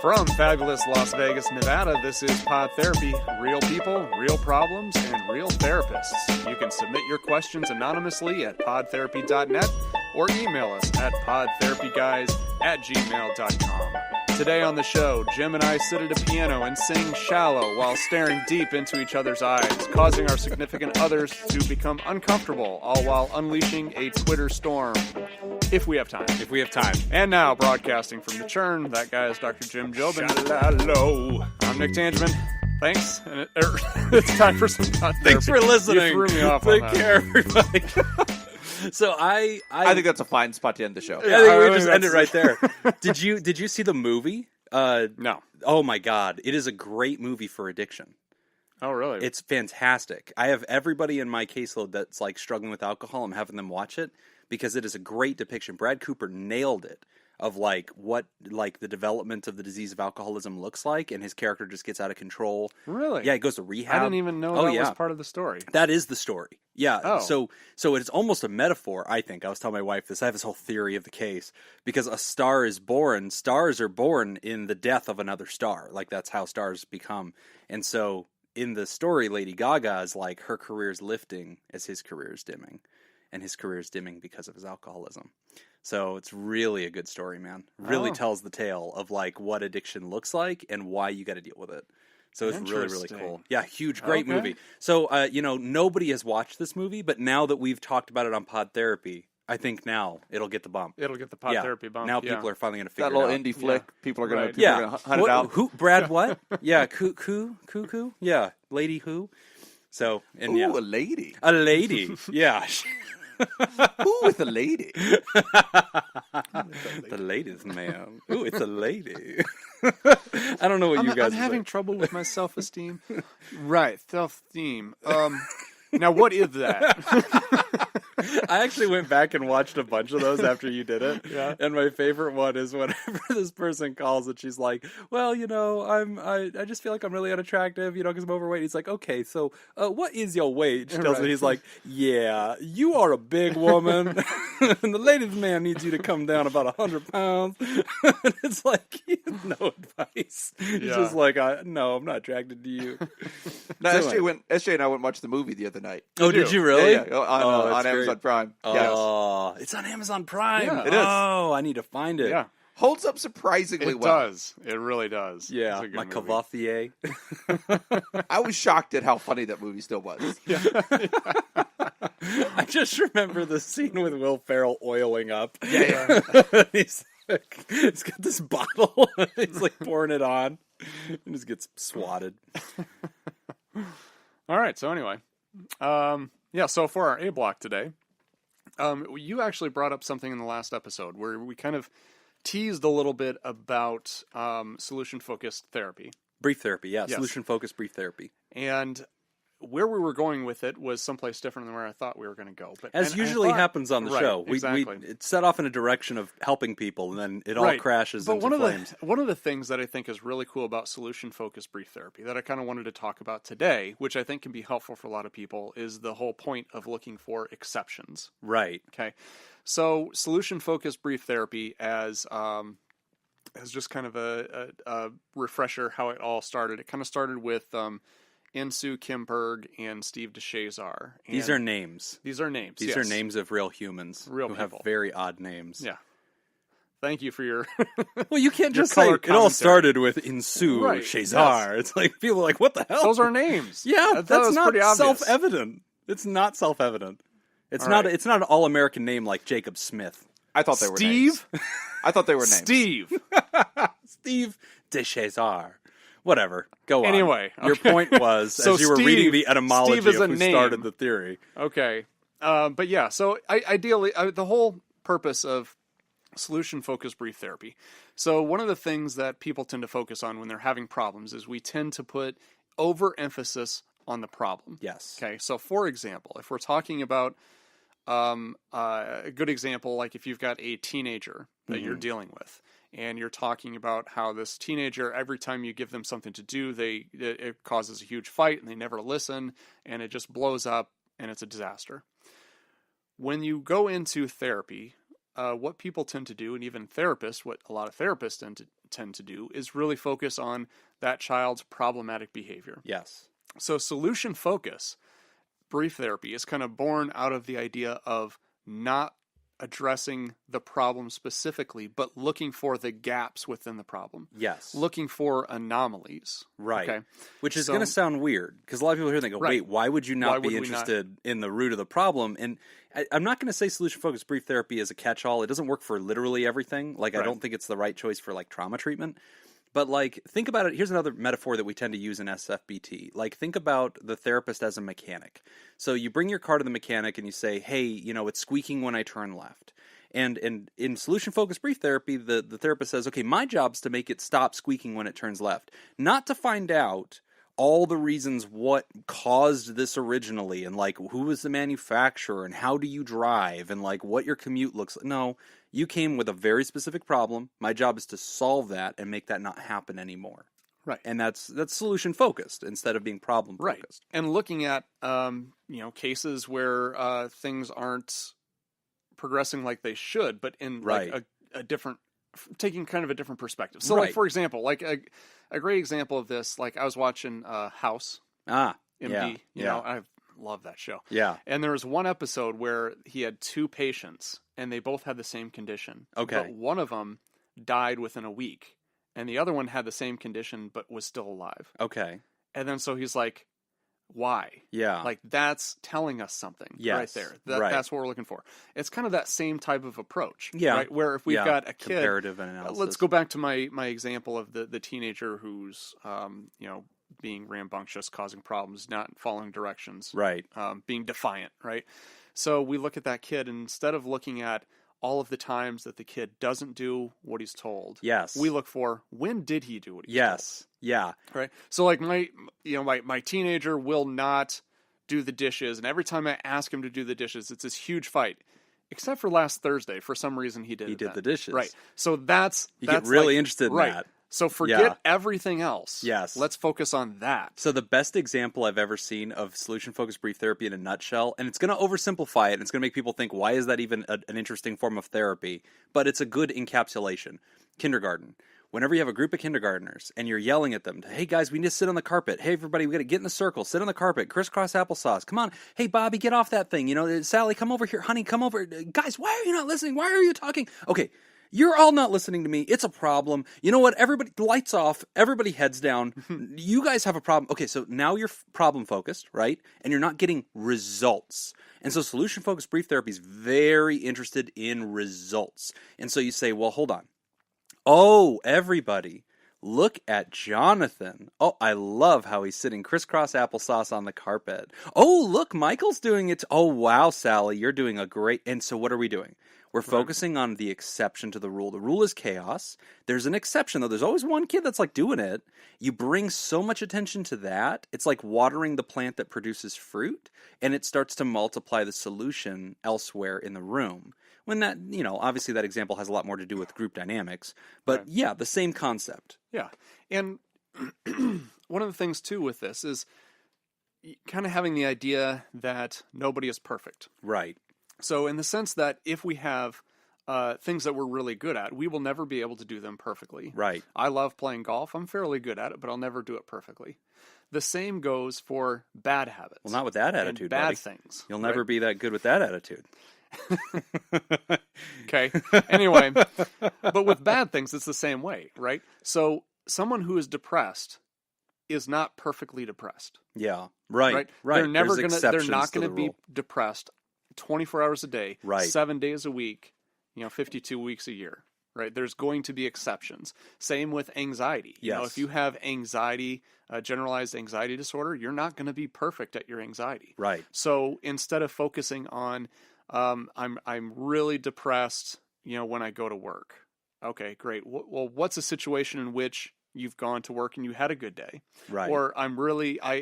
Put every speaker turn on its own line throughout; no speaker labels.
From fabulous Las Vegas, Nevada, this is Pod Therapy. Real people, real problems, and real therapists. You can submit your questions anonymously at podtherapy.net or email us at podtherapyguys@gmail.com. Today on the show, Jim and I sit at a piano and sing Shallow while staring deep into each other's eyes, causing our significant others to become uncomfortable, all while unleashing a Twitter storm. If we have time.
If we have time.
And now, broadcasting from the Churn, that guy is Dr. Jim Jobin.
Hello.
I'm Nick Tangeman. Thanks. And it's time for some Pod Therapy.
Thanks for listening.
You threw me off
Take
on
care, everybody. So I
think that's a fine spot to end the show.
Yeah, I think we just end it right there. Did you see the movie?
No.
Oh my God. It is a great movie for addiction.
Oh, really?
It's fantastic. I have everybody in my caseload that's like struggling with alcohol. I'm having them watch it because it is a great depiction. Brad Cooper nailed it of like what like the development of the disease of alcoholism looks like, and his character just gets out of control.
Really?
Yeah, he goes to rehab.
I didn't even know that was part of the story.
That is the story. Yeah.
Oh.
So it's almost a metaphor, I think. I was telling my wife this. I have this whole theory of the case. Because a star is born. Stars are born in the death of another star. Like, that's how stars become. And so, in the story, Lady Gaga is like, her career is lifting as his career is dimming. And his career is dimming because of his alcoholism. So it's really a good story, man. Really tells the tale of like what addiction looks like and why you got to deal with it. So it's really, really cool. Yeah, huge, great movie. So, nobody has watched this movie, but now that we've talked about it on Pod Therapy, I think now it'll get the bump.
It'll get the Pod Therapy bump.
Now people are finally going to figure it out.
That little indie flick, people are going to hunt it out.
Who? Brad what? Yeah, Cuckoo? Yeah, Lady Who? So, and
Ooh, a lady.
A lady, yeah.
Ooh, it's a lady.
The ladies, man. Ooh, it's a lady. I don't know what you guys
I'm having trouble with my self-esteem. Right, self-esteem. Now, what is that?
I actually went back and watched a bunch of those after you did it.
Yeah.
And my favorite one is whenever this person calls and she's like, well, I just feel like I'm really unattractive, because I'm overweight. He's like, okay, so what is your weight? She tells me, he's like, yeah, you are a big woman. And the ladies' man needs you to come down about 100 pounds. And it's like, he has no advice. He's just like, no, I'm not attracted to you.
No, SJ and I went and watched the movie the other night.
Oh, did you really?
Yeah, on Amazon Prime.
Oh, it's on Amazon Prime.
Yeah,
it is.
Oh, I need to find it.
Yeah.
Holds up surprisingly well.
It does. It really does.
Yeah, my Cavothier.
I was shocked at how funny that movie still was.
Yeah.
I just remember the scene with Will Ferrell oiling up.
Yeah.
He's got this bottle. He's like pouring it on. And just gets swatted.
All right. So anyway, so for our A block today, you actually brought up something in the last episode where we kind of teased a little bit about solution-focused therapy.
Brief therapy, yeah.
Yes.
Solution-focused brief therapy.
And where we were going with it was someplace different than where I thought we were going to go. But
As usually happens on the show.
Exactly.
We set off in a direction of helping people, and then it all crashes into flames.
One of the things that I think is really cool about solution-focused brief therapy that I kind of wanted to talk about today, which I think can be helpful for a lot of people, is the whole point of looking for exceptions.
Right.
Okay. So solution-focused brief therapy as just kind of a refresher how it all started. It kind of started with Insoo Kim Berg and Steve DeShazar.
These are names.
These are names.
These are names of real humans who have very odd names.
Yeah. Thank you for your.
Well, you can't just
color
say
commentary.
It all started with Insoo Shazar.
Yes.
It's like people are like, what the hell?
Those are names.
Yeah, that's not
pretty obvious.
self-evident. It's not self-evident. It's not. It's not an all-American name like Jacob Smith.
I thought they were
Steve.
names. I thought they were names.
Steve.
Steve DeShazar. Whatever. Go on.
Anyway,
your point was
So
as you were
Steve-
reading the etymology
Steve is
of
a
who
name.
started the theory.
Okay. But yeah, so ideally, the whole purpose of solution-focused brief therapy. So one of the things that people tend to focus on when they're having problems is we tend to put overemphasis on the problem.
Yes.
Okay. So for example, if we're talking about a good example, like if you've got a teenager that you're dealing with, and you're talking about how this teenager, every time you give them something to do, it causes a huge fight, and they never listen, and it just blows up, and it's a disaster. When you go into therapy, what people tend to do, and even therapists, what a lot of therapists tend to do is really focus on that child's problematic behavior.
Yes.
So solution focus, brief therapy, is kind of born out of the idea of not addressing the problem specifically, but looking for the gaps within the problem.
Yes.
Looking for anomalies.
Right.
Okay.
Which is going to sound weird because a lot of people here they go,
Right.
wait, why would you
Why
not
would
be
we
interested in the root of the problem? And I'm not going to say solution-focused brief therapy is a catch-all. It doesn't work for literally everything. Like, I
Right.
don't think it's the right choice for, like, trauma treatment. But, like, think about it. Here's another metaphor that we tend to use in SFBT. Like, think about the therapist as a mechanic. So you bring your car to the mechanic and you say, hey, you know, it's squeaking when I turn left. And in solution-focused brief therapy, the therapist says, okay, my job's to make it stop squeaking when it turns left. Not to find out all the reasons what caused this originally and, like, who was the manufacturer and how do you drive and, like, what your commute looks like. No, you came with a very specific problem. My job is to solve that and make that not happen anymore.
Right.
And that's solution-focused instead of being problem-focused.
Right. And looking at, cases where things aren't progressing like they should, but in
Right.
like a different, taking kind of a different perspective. So,
Right.
like, for example, like a great example of this, like I was watching House, MD,
yeah,
you know, I love that show.
Yeah.
And there was one episode where he had two patients and they both had the same condition.
Okay.
But one of them died within a week and the other one had the same condition but was still alive.
Okay.
And then so he's like, why?
Yeah.
Like, that's telling us something right
Yes,
there.
right.
That's what we're looking for. It's kind of that same type of approach.
Yeah.
Right? Where if we've got a kid,
comparative analysis.
let's go back to my example of the teenager who's, being rambunctious, causing problems, not following directions,
Right.
being defiant, right? So we look at that kid, and instead of looking at all of the times that the kid doesn't do what he's told,
Yes.
we look for when did he do what he
Yes. Yeah.
told, right? So like my teenager will not do the dishes, and every time I ask him to do the dishes, it's this huge fight. Except for last Thursday, for some reason he did.
He did
then.
the dishes.
right? So that's
get really
like,
interested in
right.
that.
So forget
Yeah.
everything else.
Yes.
Let's focus on that.
So the best example I've ever seen of solution-focused brief therapy in a nutshell, and it's going to oversimplify it, and it's going to make people think, why is that even an interesting form of therapy? But it's a good encapsulation. Kindergarten. Whenever you have a group of kindergartners and you're yelling at them, hey guys, we need to sit on the carpet. Hey everybody, we got to get in the circle, sit on the carpet, crisscross applesauce. Come on. Hey Bobby, get off that thing. You know, Sally, come over here. Honey, come over. Guys, why are you not listening? Why are you talking? Okay. You're all not listening to me. It's a problem. You know what? Everybody, lights off. Everybody heads down. You guys have a problem. Okay, so now you're problem focused, right? And you're not getting results. And so solution focused brief therapy is very interested in results. And so you say, well, hold on. Oh, everybody, look at Jonathan. Oh, I love how he's sitting crisscross applesauce on the carpet. Oh, look, Michael's doing it. Oh, wow, Sally, you're doing a great. And so what are we doing? We're focusing on the exception to the rule. The rule is chaos. There's an exception, though. There's always one kid that's like doing it. You bring so much attention to that. It's like watering the plant that produces fruit, and it starts to multiply the solution elsewhere in the room. When that, you know, obviously that example has a lot more to do with group dynamics, but yeah, the same concept.
Yeah. And one of the things, too, with this is kind of having the idea that nobody is perfect.
Right.
So in the sense that if we have things that we're really good at, we will never be able to do them perfectly.
Right.
I love playing golf. I'm fairly good at it, but I'll never do it perfectly. The same goes for bad habits.
Well, not with that attitude,
and bad
buddy.
things.
You'll never be that good with that attitude.
Okay. Anyway, but with bad things, it's the same way, right? So someone who is depressed is not perfectly depressed.
Yeah. Right.
They're never
There's
gonna. They're
exceptions
not
to
going
the
to be
rule.
depressed 24 hours a day,
Right.
7 days a week, 52 weeks a year. Right. There's going to be exceptions. Same with anxiety. You know,
Yes.
if you have anxiety, generalized anxiety disorder, you're not going to be perfect at your anxiety.
Right.
So instead of focusing on, I'm really depressed, when I go to work. Okay, great. Well, what's a situation in which you've gone to work and you had a good day?
Right.
Or I'm really,
Or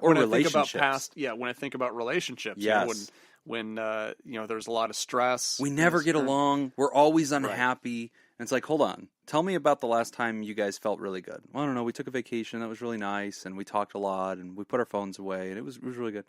when I think
relationships.
about when I think about relationships,
Yes.
when there's a lot of stress.
We never get along. We're always
Right.
unhappy. And it's like, hold on. Tell me about the last time you guys felt really good. Well, I don't know. We took a vacation. That was really nice. And we talked a lot. And we put our phones away. And it was really good.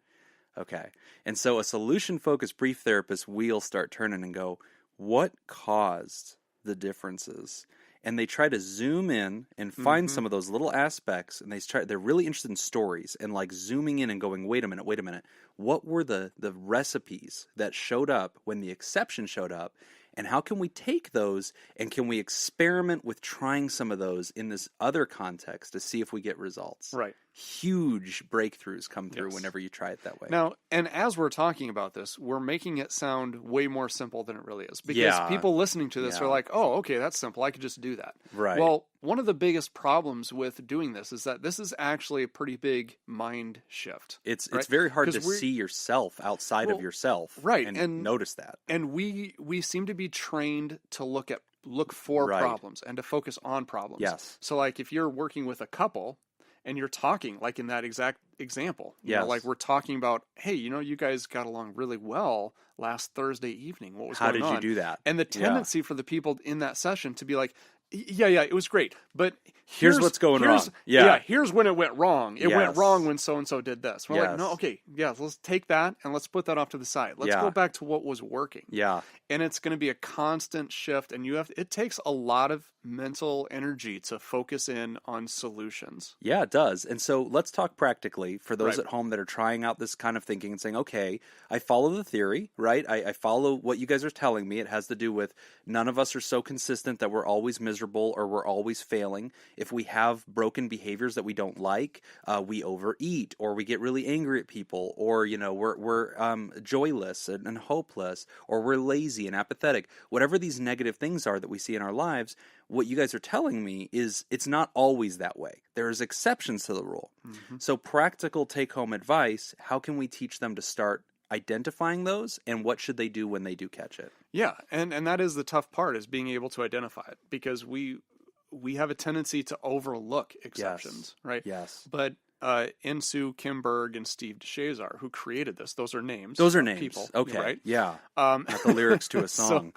Okay. And so a solution-focused brief therapist wheels start turning and go, what caused the differences? and they try to zoom in and find some of those little aspects, and they're really interested in stories and like zooming in and going, wait a minute, what were the recipes that showed up when the exception showed up? And how can we take those and can we experiment with trying some of those in this other context to see if we get results?
Right.
Huge breakthroughs come through whenever you try it that way.
Now, and as we're talking about this, we're making it sound way more simple than it really is. Because people listening to this are like, oh, okay, that's simple. I could just do that.
Right.
Well, one of the biggest problems with doing this is that this is actually a pretty big mind shift.
It's very hard to see yourself outside of yourself.
Right.
And notice that.
And we seem to be trained to look for problems and to focus on problems.
Yes.
So like if you're working with a couple and you're talking like in that exact example, you know, like we're talking about, hey, you know, you guys got along really well last Thursday evening. What was going on?
How did you do that?
And the tendency for the people in that session to be like, yeah, it was great, but here's
what's going wrong.
Here's when it went wrong. It went wrong when so-and-so did this. We're like, no, okay, let's take that and let's put that off to the side. Let's go back to what was working.
Yeah.
And it's going to be a constant shift, and it takes a lot of mental energy to focus in on solutions.
Yeah, it does. And so let's talk practically for those at home that are trying out this kind of thinking and saying, okay, I follow the theory, right? I follow what you guys are telling me. It has to do with none of us are so consistent that we're always miserable or we're always failing. If we have broken behaviors that we don't like, we overeat or we get really angry at people, or, you know, we're joyless and hopeless, or we're lazy and apathetic. Whatever these negative things are that we see in our lives, what you guys are telling me is it's not always that way. There's exceptions to the rule. Mm-hmm. So practical take-home advice, how can we teach them to start identifying those, and what should they do when they do catch it? Yeah,
and that is the tough part, is being able to identify it, because we have a tendency to overlook exceptions, right?
Yes.
But Insoo Kim Berg and Steve DeShazar, who created this, those are names.
Those are names.
People,
okay.
Right?
Yeah. Not the lyrics to a song.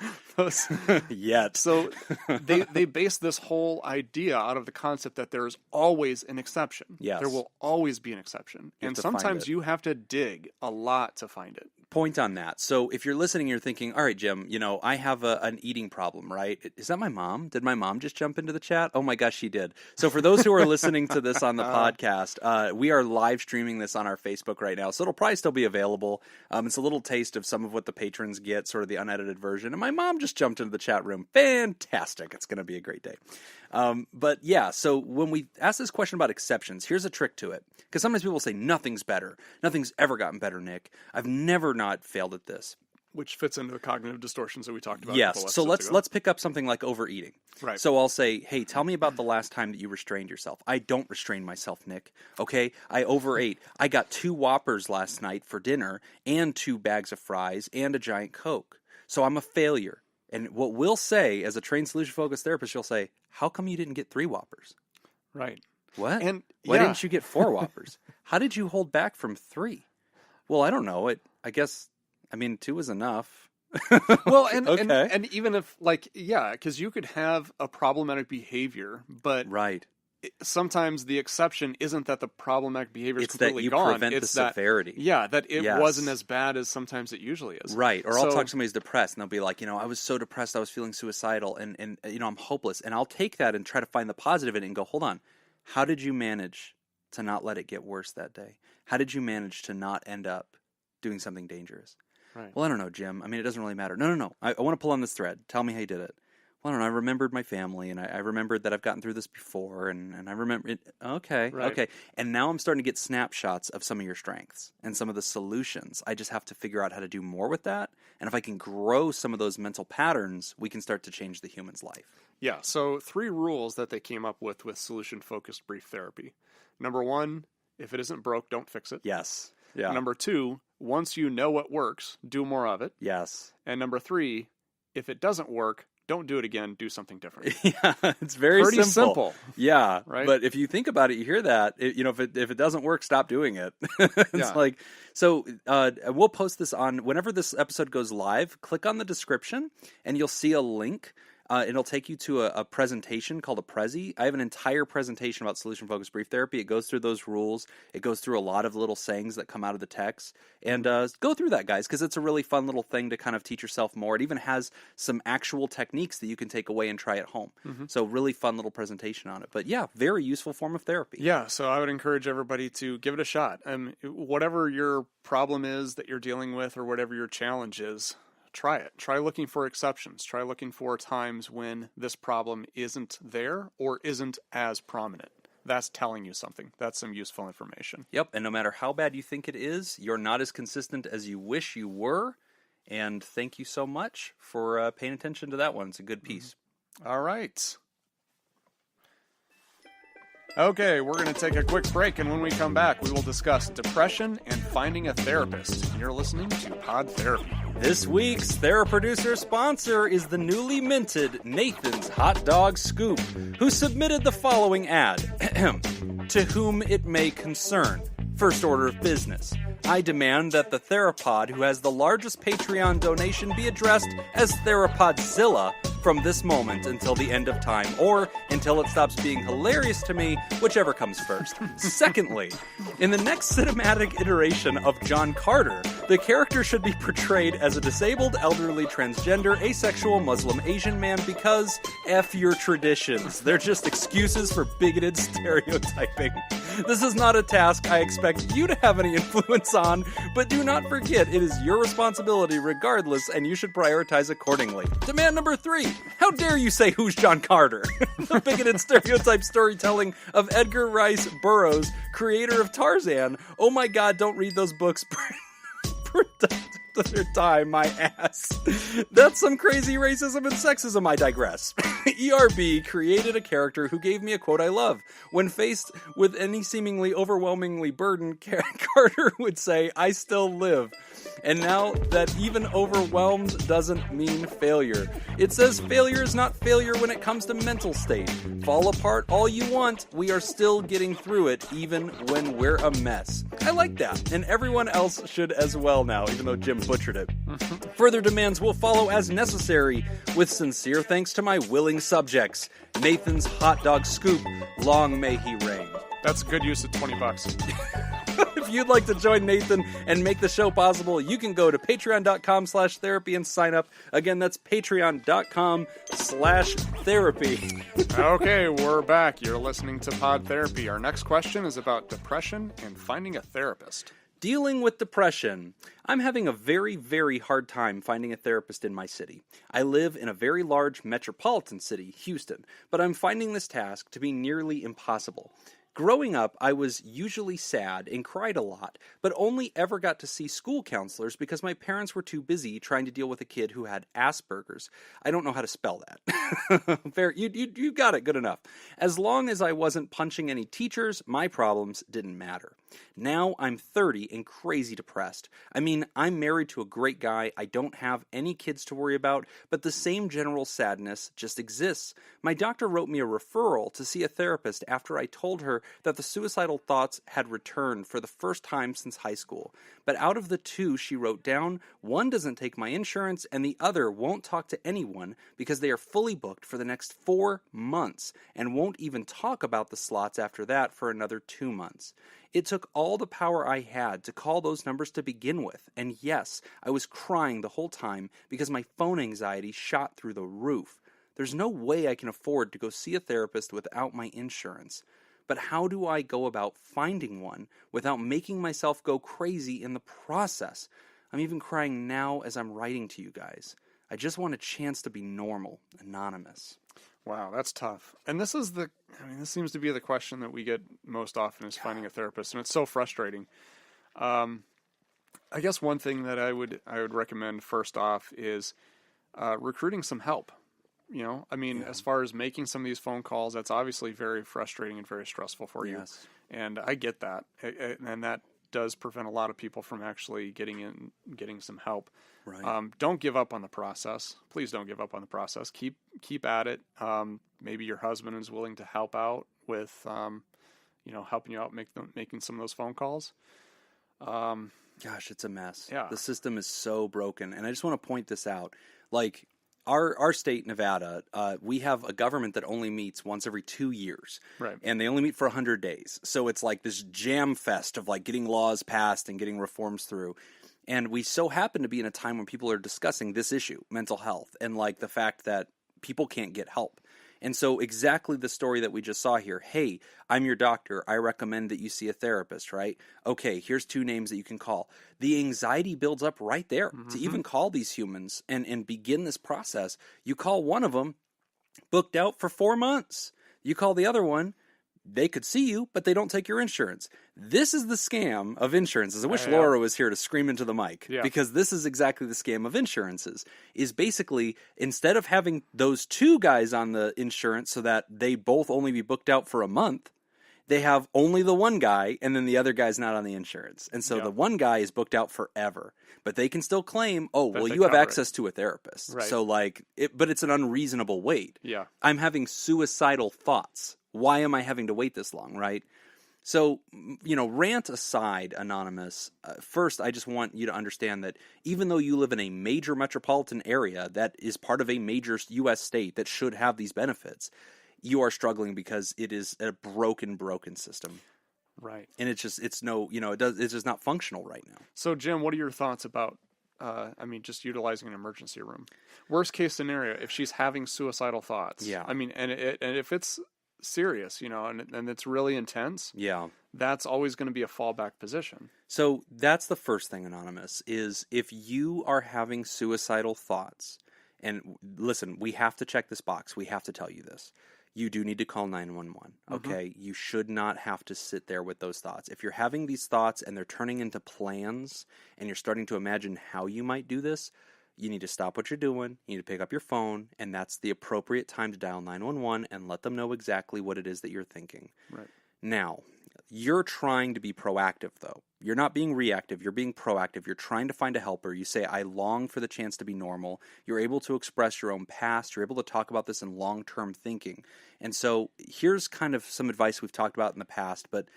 Yet.
So they base this whole idea out of the concept that there is always an exception.
Yes.
There will always be an exception. And sometimes you have to dig a lot to find it.
Point on that. So if you're listening, you're thinking, all right, Jim, you know, I have an eating problem, right? Is that my mom? Did my mom just jump into the chat? Oh my gosh, she did. So for those who are listening to this on the podcast, we are live streaming this on our Facebook right now. So it'll probably still be available. It's a little taste of some of what the patrons get, sort of the unedited version. And my mom just jumped into the chat room. Fantastic. It's going to be a great day. But yeah, so when we ask this question about exceptions, here's a trick to it. Because sometimes people say, nothing's better. Nothing's ever gotten better, Nick. I've never not failed at this.
Which fits into the cognitive distortions that we talked about.
Yes, so let's pick up something like overeating.
Right.
So I'll say, hey, tell me about the last time that you restrained yourself. I don't restrain myself, Nick. Okay, I overate. I got 2 Whoppers last night for dinner and 2 bags of fries and a giant Coke. So I'm a failure. And what we'll say as a trained solution-focused therapist, you'll say, how come you didn't get 3 Whoppers?
Right.
What?
And
why didn't you get 4 Whoppers? How did you hold back from 3? Well, I don't know. I guess, 2 is enough.
Well, and,
okay.
and even if, because you could have a problematic behavior, but
right.
Sometimes the exception isn't that the problematic behavior is completely
gone.
It's that you prevent
the severity.
Yeah, that it wasn't as bad as sometimes it usually is.
Right. Or I'll talk to somebody who's depressed, and they'll be like, I was so depressed, I was feeling suicidal, and I'm hopeless. And I'll take that and try to find the positive in it and go, hold on, how did you manage to not let it get worse that day? How did you manage to not end up doing something dangerous?
Right.
Well, I don't know, Jim. It doesn't really matter. No. I want to pull on this thread. Tell me how you did it. Well, I don't know. I remembered my family, and I remembered that I've gotten through this before, and I remember it. Okay,
right.
Okay. And now I'm starting to get snapshots of some of your strengths and some of the solutions. I just have to figure out how to do more with that. And if I can grow some of those mental patterns, we can start to change the human's life.
Yeah, so 3 rules that they came up with solution-focused brief therapy. Number 1, if it isn't broke, don't fix it.
Yes. Yeah.
Number 2, once you know what works, do more of it.
Yes.
And number 3, if it doesn't work, don't do it again, do something different.
Yeah, it's pretty simple. Yeah,
right?
But if you think about it, you hear that. If it doesn't work, stop doing it. It's like, so we'll post this on, whenever this episode goes live, click on the description, and you'll see a link It'll take you to a presentation called a Prezi. I have an entire presentation about solution-focused brief therapy. It goes through those rules. It goes through a lot of little sayings that come out of the text. And go through that, guys, because it's a really fun little thing to kind of teach yourself more. It even has some actual techniques that you can take away and try at home. So really fun little presentation on it. But yeah, very useful form of therapy.
Yeah, so I would encourage everybody to give it a shot. Whatever your problem is that you're dealing with or whatever your challenge is, try it. Try looking for exceptions. Try looking for times when this problem isn't there or isn't as prominent. That's telling you something. That's some useful information.
Yep, and no matter how bad you think it is, you're not as consistent as you wish you were. And thank you so much for paying attention to that one. It's a good piece.
All right. Okay, we're going to take a quick break, and when we come back, we will discuss depression and finding a therapist. You're listening to Pod Therapy.
This week's Theraproducer sponsor is the newly minted Nathan's Hotdog Scoop, who submitted the following ad. To whom it may concern. First order of business. I demand that the THERAPOD, who has the largest Patreon donation, be addressed as THERAPODzilla from this moment until the end of time, or until it stops being hilarious to me, whichever comes first. Secondly, in the next cinematic iteration of John Carter, the character should be portrayed as a disabled, elderly, transgender, asexual, Muslim, Asian man because F your traditions. They're just excuses for bigoted stereotyping. This is not a task I expect you to have any influence on, but do not forget it is your responsibility regardless, and you should prioritize accordingly. Demand number 3. How dare you say who's John Carter? The bigoted stereotype storytelling of Edgar Rice Burroughs, creator of Tarzan. Oh my god, don't read those books. Their time, my ass. That's some crazy racism and sexism, I digress. ERB created a character who gave me a quote I love. When faced with any seemingly overwhelmingly burden, Carter would say, I still live. And now that even overwhelmed doesn't mean failure. It says failure is not failure when it comes to mental state. Fall apart all you want, we are still getting through it even when we're a mess. I like that, and everyone else should as well now, even though Jim butchered it. Further demands will follow as necessary, with sincere thanks to my willing subjects. Nathan's Hotdog Scoop, long may he reign.
That's a good use of $20.
If you'd like to join Nathan and make the show possible, you can go to patreon.com/therapy and sign up. Again, that's patreon.com/therapy.
Okay, we're back. You're listening to Pod Therapy. Our next question is about depression and finding a therapist.
Dealing with depression. I'm having a very, very hard time finding a therapist in my city. I live in a very large metropolitan city, Houston, but I'm finding this task to be nearly impossible. Growing up, I was usually sad and cried a lot, but only ever got to see school counselors because my parents were too busy trying to deal with a kid who had Asperger's. I don't know how to spell that. Fair, you got it good enough. As long as I wasn't punching any teachers, my problems didn't matter. Now I'm 30 and crazy depressed. I mean, I'm married to a great guy, I don't have any kids to worry about, but the same general sadness just exists. My doctor wrote me a referral to see a therapist after I told her that the suicidal thoughts had returned for the first time since high school. But out of the 2 she wrote down, one doesn't take my insurance and the other won't talk to anyone because they are fully booked for the next 4 months and won't even talk about the slots after that for another 2 months. It took all the power I had to call those numbers to begin with, and yes, I was crying the whole time because my phone anxiety shot through the roof. There's no way I can afford to go see a therapist without my insurance. But how do I go about finding one without making myself go crazy in the process? I'm even crying now as I'm writing to you guys. I just want a chance to be normal, anonymous.
Wow, that's tough. And this seems to be the question that we get most often is finding a therapist, and it's so frustrating. I guess one thing that I would recommend first off is recruiting some help. As far as making some of these phone calls, that's obviously very frustrating and very stressful for you.
Yes.
And I get that. And that does prevent a lot of people from actually getting some help.
Right.
Don't give up on the process. Please don't give up on the process. Keep at it. Maybe your husband is willing to help out with, helping you out making some of those phone calls.
Gosh, it's a mess.
Yeah.
The system is so broken. And I just want to point this out. Like, our state, Nevada, we have a government that only meets once every 2 years.
Right.
And they only meet for 100 days. So it's like this jam fest of like getting laws passed and getting reforms through. And we so happen to be in a time when people are discussing this issue, mental health, and like the fact that people can't get help. And so exactly the story that we just saw here. Hey, I'm your doctor. I recommend that you see a therapist, right? Okay, here's 2 names that you can call. The anxiety builds up right there to even call these humans and begin this process. You call one of them, booked out for 4 months. You call the other one, they could see you, but they don't take your insurance. This is the scam of insurances. I wish Laura was here to scream into the mic, because this is exactly the scam of insurances, is basically instead of having those 2 guys on the insurance so that they both only be booked out for a month, they have only the one guy and then the other guy's not on the insurance. And so the one guy is booked out forever, but they can still claim, oh, well, you have access to a therapist. Right. So like, but it's an unreasonable wait.
Yeah.
I'm having suicidal thoughts. Why am I having to wait this long, right? So, rant aside, Anonymous, first, I just want you to understand that even though you live in a major metropolitan area that is part of a major U.S. state that should have these benefits, you are struggling because it is a broken system.
Right.
And it's just not functional right now. So,
Jim, what are your thoughts about just utilizing an emergency room? Worst case scenario, if she's having suicidal thoughts.
Yeah.
And if it's serious, and it's really intense.
Yeah.
That's always going to be a fallback position.
So that's the first thing, Anonymous, is if you are having suicidal thoughts, and listen, we have to check this box. We have to tell you this. You do need to call 911, okay? Mm-hmm. You should not have to sit there with those thoughts. If you're having these thoughts and they're turning into plans and you're starting to imagine how you might do this, you need to stop what you're doing, you need to pick up your phone, and that's the appropriate time to dial 911 and let them know exactly what it is that you're thinking.
Right.
Now, you're trying to be proactive, though. You're not being reactive, you're being proactive. You're trying to find a helper. You say, I long for the chance to be normal. You're able to express your own past. You're able to talk about this in long-term thinking. And so here's kind of some advice we've talked about in the past, but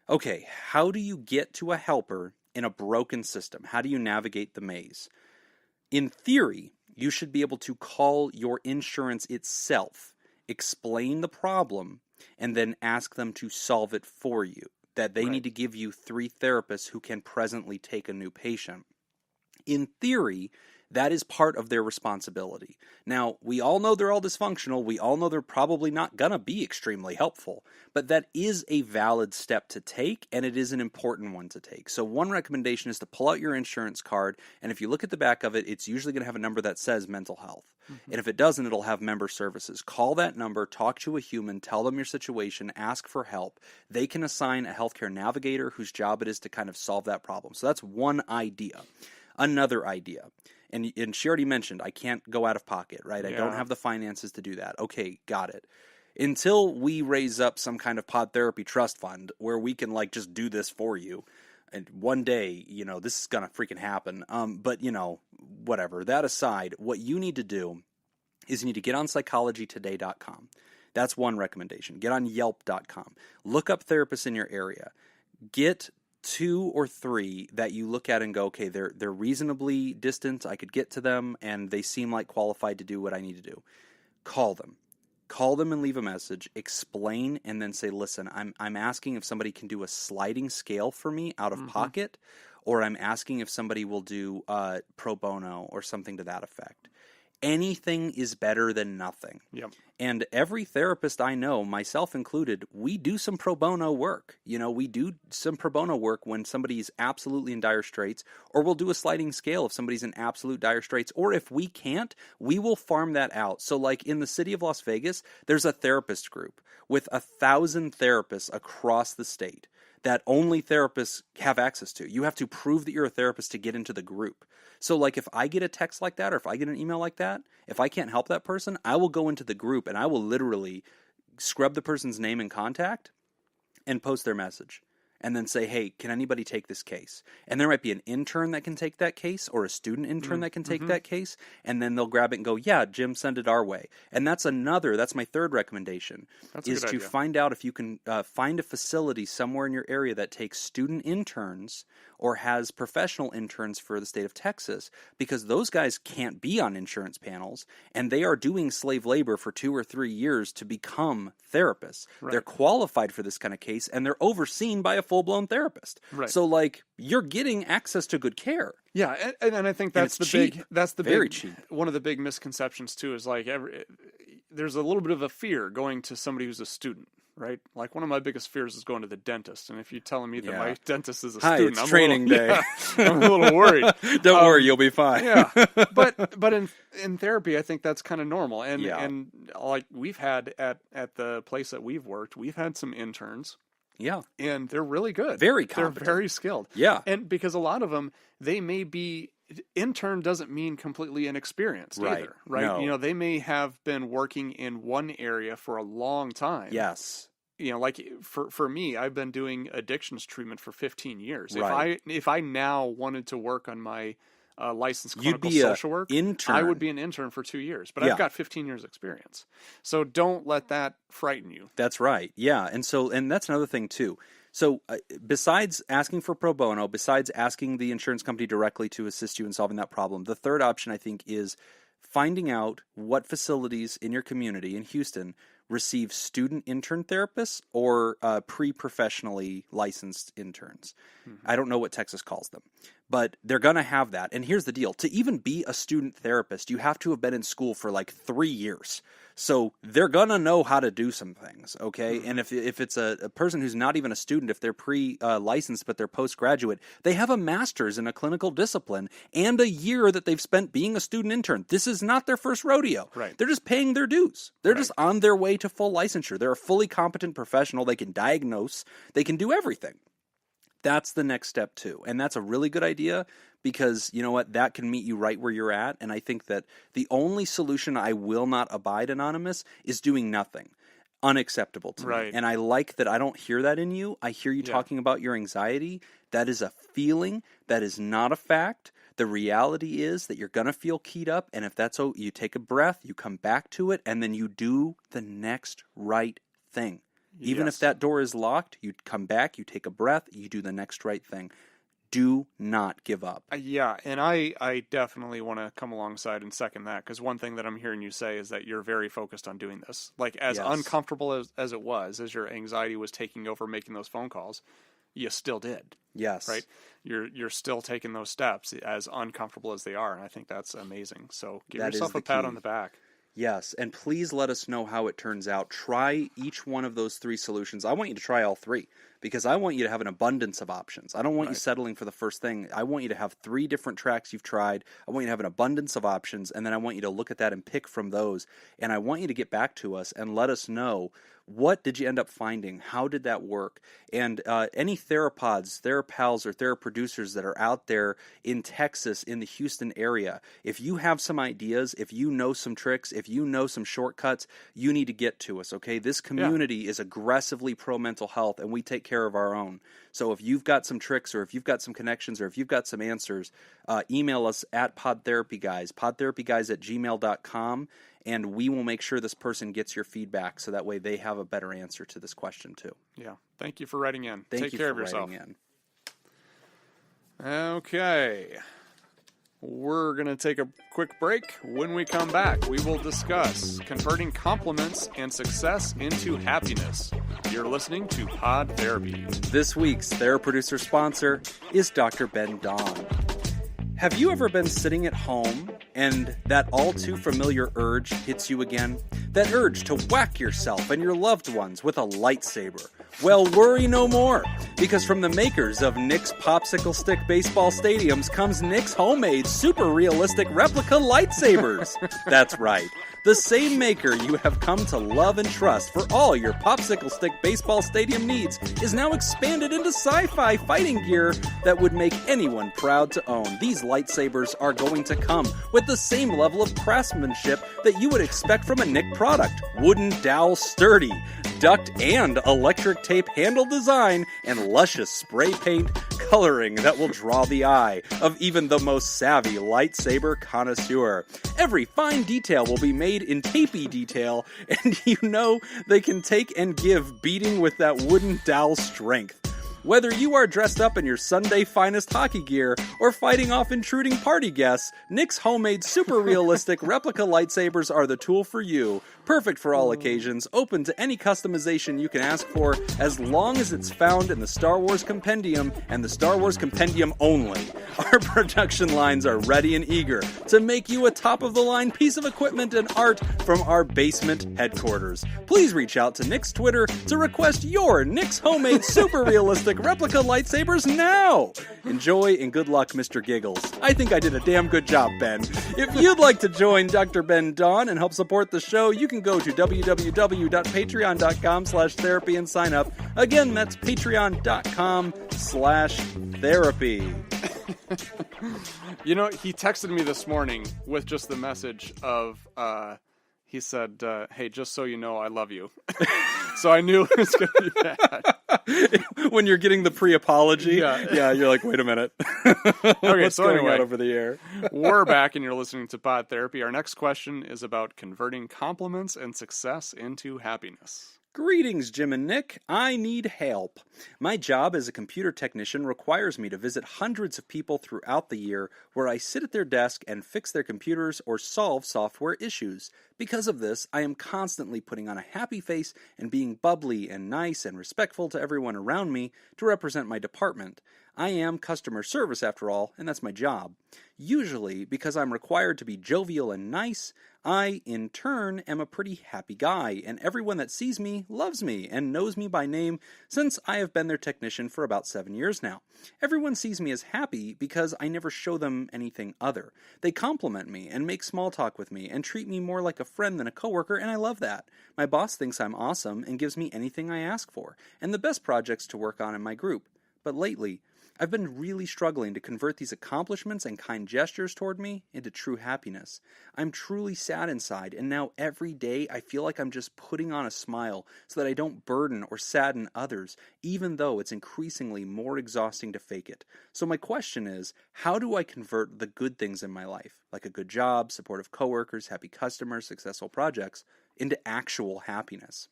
okay, how do you get to a helper in a broken system? How do you navigate the maze? In theory, you should be able to call your insurance itself, explain the problem, and then ask them to solve it for you. That they need to give you 3 therapists who can presently take a new patient. In theory, that is part of their responsibility. Now, we all know they're all dysfunctional. We all know they're probably not going to be extremely helpful. But that is a valid step to take, and it is an important one to take. So one recommendation is to pull out your insurance card, and if you look at the back of it, it's usually going to have a number that says mental health. Mm-hmm. And if it doesn't, it'll have member services. Call that number, talk to a human, tell them your situation, ask for help. They can assign a healthcare navigator whose job it is to kind of solve that problem. So that's one idea. Another idea. And she already mentioned, I can't go out of pocket, right? I don't have the finances to do that. Okay, got it. Until we raise up some kind of pod therapy trust fund where we can just do this for you. And one day, this is going to freaking happen. But whatever. That aside, what you need to do is you need to get on psychologytoday.com. That's one recommendation. Get on yelp.com. Look up therapists in your area. Get 2 or 3 that you look at and go, okay, they're reasonably distant. I could get to them, and they seem like qualified to do what I need to do. Call them. Call them and leave a message. Explain, and then say, listen, I'm asking if somebody can do a sliding scale for me out of pocket, or I'm asking if somebody will do pro bono or something to that effect. Anything is better than nothing.
Yep.
And every therapist I know, myself included, we do some pro bono work. We do some pro bono work when somebody's absolutely in dire straits, or we'll do a sliding scale if somebody's in absolute dire straits, or if we can't, we will farm that out. So like in the city of Las Vegas, there's a therapist group with 1,000 therapists across the state that only therapists have access to. You have to prove that you're a therapist to get into the group. So like if I get a text like that or if I get an email like that, if I can't help that person, I will go into the group and I will literally scrub the person's name and contact and post their message. and then say, hey, can anybody take this case? And there might be an intern that can take that case or a student intern that can take that case, and then they'll grab it and go, yeah, Jim, send it our way. And that's my third recommendation, is to find out if you can find a facility somewhere in your area that takes student interns or has professional interns for the state of Texas, because those guys can't be on insurance panels, and they are doing slave labor for 2 or 3 years to become therapists. Right. They're qualified for this kind of case, and they're overseen by a full-blown therapist. Right. So, like, you're getting access to good care.
Yeah, and I think that's
very cheap.
One of the big misconceptions too is like there's a little bit of a fear going to somebody who's a student. Right? Like, one of my biggest fears is going to the dentist. And if you're telling me that my dentist is a student,
it's training day.
I'm a little worried.
Don't worry, you'll be fine.
Yeah. But in therapy, I think that's kind of normal. And like, we've had at the place that we've worked, we've had some interns.
Yeah.
And they're really good.
Very competent.
They're very skilled.
Yeah.
And because a lot of them, they may be... Intern doesn't mean completely inexperienced either, right?
No.
You know, they may have been working in one area for a long time.
Yes.
You know, like for me, I've been doing addictions treatment for 15 years.
Right.
If I now wanted to work on my licensed clinical social work,
intern.
I would be an intern for 2 years. But I've got 15 years experience. So don't let that frighten you.
That's right. Yeah. And that's another thing too. So besides asking for pro bono, besides asking the insurance company directly to assist you in solving that problem, the third option, I think, is finding out what facilities in your community in Houston receive student intern therapists or pre-professionally licensed interns. Mm-hmm. I don't know what Texas calls them, but they're going to have that. And here's the deal. To even be a student therapist, you have to have been in school for like 3 years. So they're going to know how to do some things, okay? Mm-hmm. And if it's a person who's not even a student, if they're pre-licensed but they're postgraduate, they have a master's in a clinical discipline and a year that they've spent being a student intern. This is not their first rodeo.
Right.
They're just paying their dues. They're just on their way to full licensure. They're a fully competent professional. They can diagnose. They can do everything. That's the next step too. And that's a really good idea, because you know what? That can meet you right where you're at. And I think that the only solution I will not abide, Anonymous, is doing nothing. Unacceptable to me. And I like that I don't hear that in you. I hear you talking about your anxiety. That is a feeling. That is not a fact. The reality is that you're going to feel keyed up. And if that's you take a breath, you come back to it, and then you do the next right thing. Even if that door is locked, you come back, you take a breath, you do the next right thing. Do not give up.
Yeah, and I definitely want to come alongside and second that, because one thing that I'm hearing you say is that you're very focused on doing this. Like, as uncomfortable as it was, as your anxiety was taking over making those phone calls, you still did.
Yes.
Right? You're still taking those steps, as uncomfortable as they are, and I think that's amazing. So give yourself a pat on the back.
Yes, and please let us know how it turns out. Try each one of those 3 solutions. I want you to try all 3, because I want you to have an abundance of options. I don't want you settling for the first thing. I want you to have 3 different tracks you've tried. I want you to have an abundance of options, and then I want you to look at that and pick from those. And I want you to get back to us and let us know, what did you end up finding? How did that work? And any TheraPods, THERAPALs, or TheraProducers that are out there in Texas, in the Houston area, if you have some ideas, if you know some tricks, if you know some shortcuts, you need to get to us, okay? This community is aggressively pro-mental health, and we take care of our own. So if you've got some tricks, or if you've got some connections, or if you've got some answers, email us at PodTherapyGuys, podtherapyguys@gmail.com, and we will make sure this person gets your feedback, so that way they have a better answer to this question too.
Yeah. Thank you for writing in.
Take
care of yourself. Okay. We're going to take a quick break. When we come back, we will discuss converting compliments and success into happiness. You're listening to Pod Therapy.
This week's Theraproducer sponsor is Dr. Ben Doughan. Have you ever been sitting at home and that all too familiar urge hits you again? That urge to whack yourself and your loved ones with a lightsaber. Well, worry no more, because from the makers of Nick's Popsicle Stick Baseball Stadiums comes Nick's homemade super realistic replica lightsabers. That's right. The same maker you have come to love and trust for all your Popsicle Stick Baseball Stadium needs is now expanded into sci-fi fighting gear that would make anyone proud to own. These lightsabers are going to come with the same level of craftsmanship that you would expect from a Nick product. Wooden dowel sturdy, duct and electric tape handle design, and luscious spray paint coloring that will draw the eye of even the most savvy lightsaber connoisseur. Every fine detail will be made in tapey detail, and you know they can take and give beating with that wooden dowel strength. Whether you are dressed up in your Sunday finest hockey gear or fighting off intruding party guests, Nick's homemade super realistic replica lightsabers are the tool for you. Perfect for all occasions, open to any customization you can ask for, as long as it's found in the Star Wars Compendium and the Star Wars Compendium only. Our production lines are ready and eager to make you a top-of-the-line piece of equipment and art from our basement headquarters. Please reach out to Nick's Twitter to request your Nick's homemade super realistic replica lightsabers now! Enjoy and good luck, Mr. Giggles. I think I did a damn good job, Ben. If you'd like to join Dr. Ben Dawn and help support the show, you can go to www.patreon.com/therapy and sign up. Again, that's patreon.com/therapy.
You know, he texted me this morning with just the message of, he said, hey, just so you know, I love you. So I knew it was going to be bad.
When you're getting the pre-apology, yeah, you're like, wait a minute.
Okay,
What's
so
going
anyway,
on over the air?
We're back and you're listening to Pod Therapy. Our next question is about converting compliments and success into happiness.
Greetings, Jim and Nick. I need help. My job as a computer technician requires me to visit hundreds of people throughout the year where I sit at their desk and fix their computers or solve software issues. Because of this, I am constantly putting on a happy face and being bubbly and nice and respectful to everyone around me to represent my department. I am customer service after all, and that's my job. Usually, because I'm required to be jovial and nice, I, in turn, am a pretty happy guy, and everyone that sees me loves me and knows me by name since I have been their technician for about 7 years now. Everyone sees me as happy because I never show them anything other. They compliment me and make small talk with me and treat me more like a friend than a coworker, and I love that. My boss thinks I'm awesome and gives me anything I ask for, and the best projects to work on in my group. But lately, I've been really struggling to convert these accomplishments and kind gestures toward me into true happiness. I'm truly sad inside, and now every day I feel like I'm just putting on a smile so that I don't burden or sadden others, even though it's increasingly more exhausting to fake it. So my question is, how do I convert the good things in my life, like a good job, supportive coworkers, happy customers, successful projects, into actual happiness?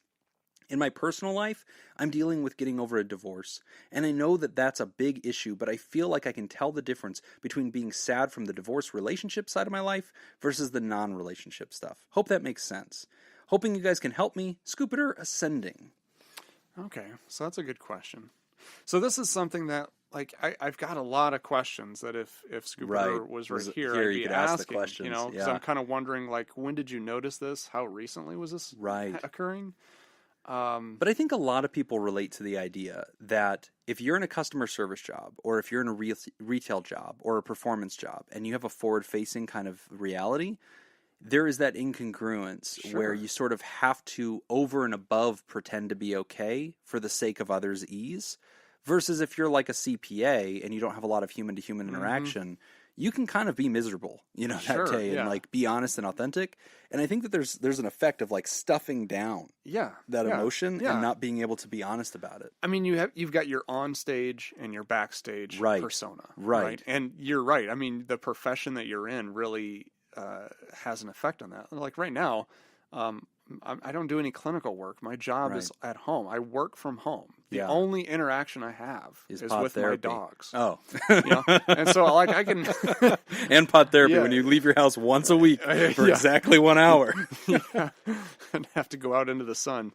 In my personal life, I'm dealing with getting over a divorce, and I know that that's a big issue, but I feel like I can tell the difference between being sad from the divorce relationship side of my life versus the non-relationship stuff. Hope that makes sense. Hoping you guys can help me. Scooper Ascending.
Okay, so that's a good question. So this is something that, like, I've got a lot of questions that if Scooper was right here, I'd be
you could
asking,
ask the questions.
You know, because I'm kind of wondering, like, when did you notice this? How recently was this occurring?
But I think a lot of people relate to the idea that if you're in a customer service job or if you're in a retail job or a performance job and you have a forward-facing kind of reality, there is that incongruence where you sort of have to over and above pretend to be okay for the sake of others' ease, versus if you're like a CPA and you don't have a lot of human-to-human interaction, you can kind of be miserable, you know, that day and like be honest and authentic. And I think that there's an effect of like stuffing down that emotion and not being able to be honest about it.
I mean, you've got your on stage and your backstage persona, right? And you're right. I mean, the profession that you're in really has an effect on that. Like right now, I don't do any clinical work. My job is at home. I work from home. The only interaction I have is with my dogs.
Oh.
You know? And so, like, I can...
and pod therapy when you leave your house once a week for exactly 1 hour.
And have to go out into the sun.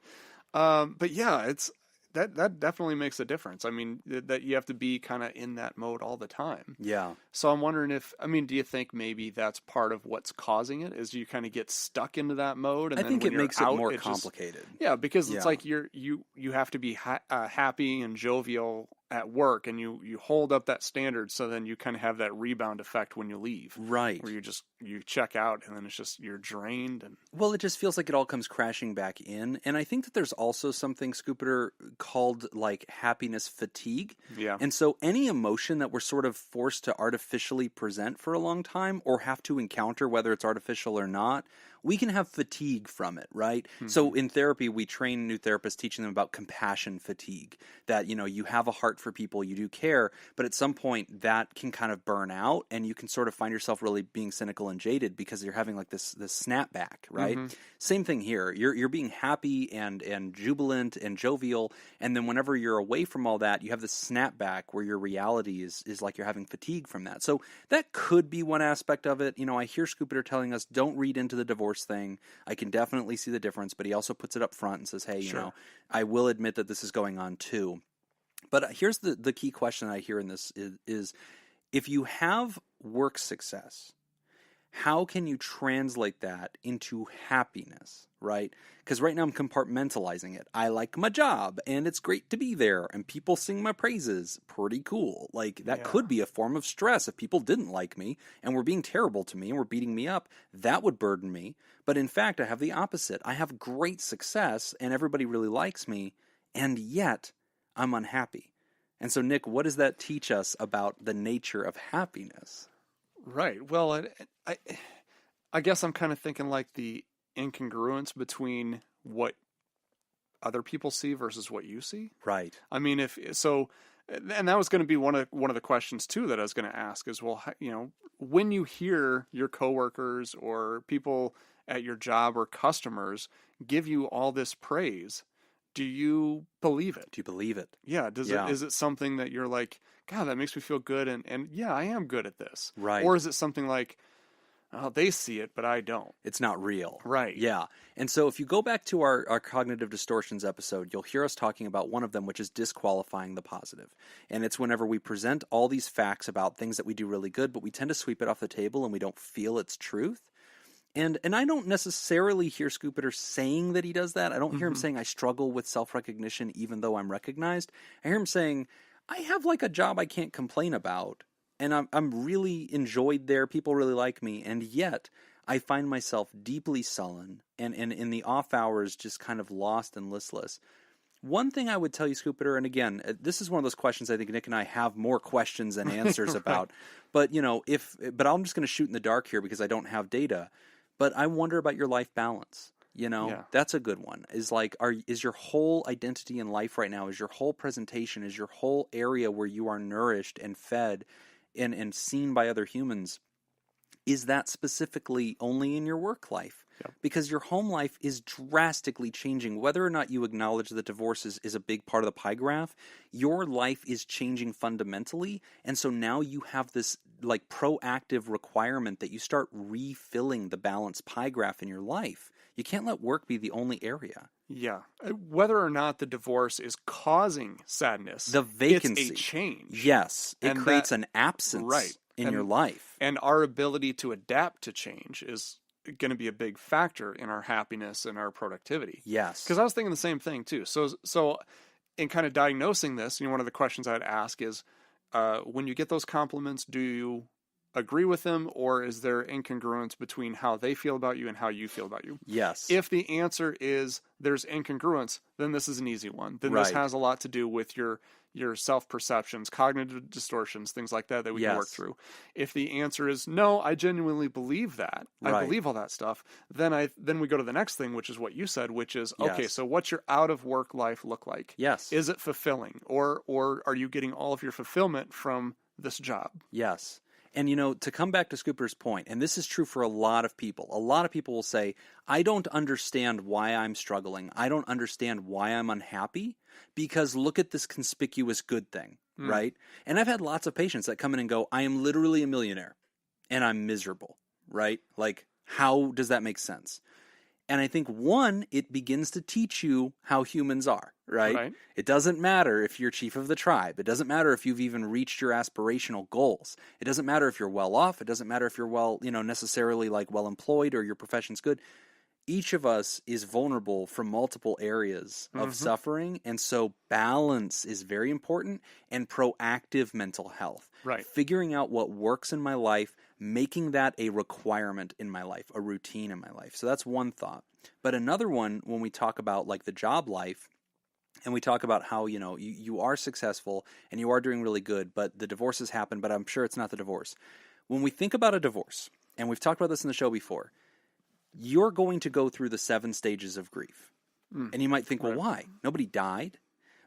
But yeah, it's... That definitely makes a difference. I mean, that you have to be kind of in that mode all the time.
Yeah.
So I'm wondering do you think maybe that's part of what's causing it? Is you kind of get stuck into that mode? And
I think it makes it more complicated.
Because it's like you have to be happy and jovial at work, and you hold up that standard, so then you kind of have that rebound effect when you leave,
right?
Where you check out, and then it's just you're drained, and
it just feels like it all comes crashing back in. And I think that there's also something, Scooper, called like happiness fatigue.
Yeah.
And so any emotion that we're sort of forced to artificially present for a long time, or have to encounter, whether it's artificial or not, we can have fatigue from it, right? So in therapy, we train new therapists teaching them about compassion fatigue, that, you have a heart for people, you do care, but at some point that can kind of burn out and you can sort of find yourself really being cynical and jaded because you're having like this snapback, right? Same thing here. You're being happy and jubilant and jovial, and then whenever you're away from all that, you have this snapback where your reality is like you're having fatigue from that. So that could be one aspect of it. I hear Scooper telling us don't read into the divorce thing. I can definitely see the difference, but he also puts it up front and says, hey, I will admit that this is going on too. But here's the key question I hear in this is if you have work success, how can you translate that into happiness, right? Because right now I'm compartmentalizing it. I like my job, and it's great to be there, and people sing my praises. Pretty cool. Like, that could be a form of stress. If people didn't like me, and were being terrible to me, and were beating me up, that would burden me. But in fact, I have the opposite. I have great success, and everybody really likes me, and yet I'm unhappy. And so, Nick, what does that teach us about the nature of happiness?
Right. Well, I guess I'm kind of thinking like the incongruence between what other people see versus what you see.
Right.
I mean, and that was going to be one of the questions too that I was going to ask is, well, when you hear your coworkers or people at your job or customers give you all this praise, do you believe it?
Do you believe it?
Yeah. Is it something that you're like, God, that makes me feel good, and yeah, I am good at this.
Right.
Or is it something like, oh, they see it, but I don't.
It's not real.
Right.
Yeah. And so if you go back to our cognitive distortions episode, you'll hear us talking about one of them, which is disqualifying the positive. And it's whenever we present all these facts about things that we do really good, but we tend to sweep it off the table and we don't feel its truth. And I don't necessarily hear Scoopiter saying that he does that. I don't hear him saying I struggle with self-recognition even though I'm recognized. I hear him saying, I have like a job I can't complain about, and I'm really enjoyed there. People really like me, and yet I find myself deeply sullen and in the off hours just kind of lost and listless. One thing I would tell you, Scoopiter, and again, this is one of those questions I think Nick and I have more questions than answers about. But but I'm just going to shoot in the dark here because I don't have data. But I wonder about your life balance. That's a good one. Is your whole identity in life right now, is your whole presentation, is your whole area where you are nourished and fed and seen by other humans, is that specifically only in your work life?
Yep.
Because your home life is drastically changing. Whether or not you acknowledge that divorce is a big part of the pie graph, your life is changing fundamentally. And so now you have this like proactive requirement that you start refilling the balanced pie graph in your life. You can't let work be the only area.
Yeah. Whether or not the divorce is causing sadness,
the vacancy,
it's a change.
Yes. It creates an absence in your life. And
our ability to adapt to change is going to be a big factor in our happiness and our productivity.
Yes.
Because I was thinking the same thing too. So in kind of diagnosing this, one of the questions I'd ask is, when you get those compliments, do you agree with them, or is there incongruence between how they feel about you and how you feel about you?
Yes.
If the answer is there's incongruence, then this is an easy one. Then this has a lot to do with your self-perceptions, cognitive distortions, things like that we can work through. If the answer is no, I genuinely believe that, I believe all that stuff, then we go to the next thing, which is what you said, which is, okay, so what's your out-of-work life look like?
Yes.
Is it fulfilling, or are you getting all of your fulfillment from this job?
Yes. And, to come back to Scooper's point, and this is true for a lot of people will say, I don't understand why I'm struggling. I don't understand why I'm unhappy, because look at this conspicuous good thing, right? And I've had lots of patients that come in and go, I am literally a millionaire, and I'm miserable, right? Like, how does that make sense? And I think, one, it begins to teach you how humans are, right? It doesn't matter if you're chief of the tribe. It doesn't matter if you've even reached your aspirational goals. It doesn't matter if you're well off. It doesn't matter if you're necessarily like well employed or your profession's good. Each of us is vulnerable from multiple areas of suffering. And so balance is very important, and proactive mental health.
Right.
Figuring out what works in my life, making that a requirement in my life, a routine in my life. So that's one thought. But another one, when we talk about like the job life, and we talk about how, you are successful and you are doing really good, but the divorce has happened, but I'm sure it's not the divorce. When we think about a divorce, and we've talked about this in the show before, you're going to go through the 7 stages of grief. And you might think, well,
Right.
why? Nobody died.